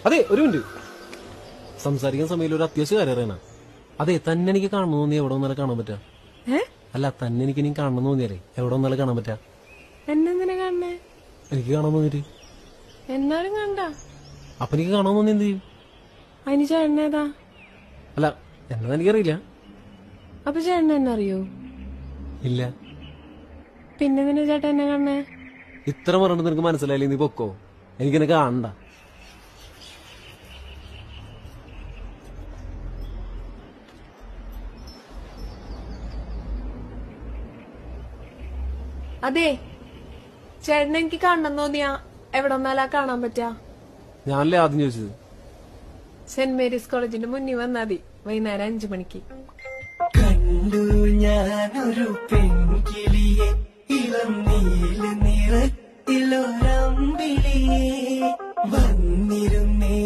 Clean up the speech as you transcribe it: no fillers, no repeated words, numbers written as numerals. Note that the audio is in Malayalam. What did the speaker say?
അതെ, ഒരു മിനിറ്റ്. സംസാരിക്കുന്ന സമയത്ത് ഒരു അത്യാവശ്യ കാര്യം അറിയണ. അതെ, തന്നെ എനിക്ക് കാണണം തോന്നി എവിടെ വന്നാലും കാണാൻ പറ്റാ. അല്ല, തന്നെ എനിക്ക് ഇനി കാണണം തോന്നിയാലേ എവിടെ വന്നാലും കാണാൻ പറ്റാ. എന്നെന്തിനാ കാണണേ? എനിക്ക് കാണാൻ തോന്നിട്ട്. എന്നാലും കണ്ട. അപ്പൊ എനിക്ക് കാണാൻ തോന്നി എന്ത് ചെയ്യും? അതിന് ചേട്ടനേതാ? അല്ല, എന്നതാ എനിക്കറിയില്ല. അപ്പൊ ചേട്ടൻ എന്നെ അറിയോ? ഇല്ല. പിന്നെന്തിനാ ചേട്ടൻ എന്നെ കാണണേ? ഇത്ര പറഞ്ഞിട്ട് നിനക്ക് മനസ്സിലായില്ലേ? നീ പൊക്കോ, എനിക്കെന്നെ കാണണ്ട. അതെ, ചേട്ടൻ എനിക്ക് കാണണം തോന്നിയാ എവിടെ വന്നാലാ കാണാൻ പറ്റാ? ഞാനല്ലേ ആദ്യം ചോദിച്ചത്. സെന്റ് മേരീസ് കോളേജിന്റെ മുന്നിൽ വന്നാ മതി, വൈകുന്നേരം 5 മണിക്ക്. കണ്ടു ഞാനൊരു പെൺകിളിയെ, ഇളം നീല നിറത്തിലൊരമ്പിളിയെ, വന്നിരുന്നേ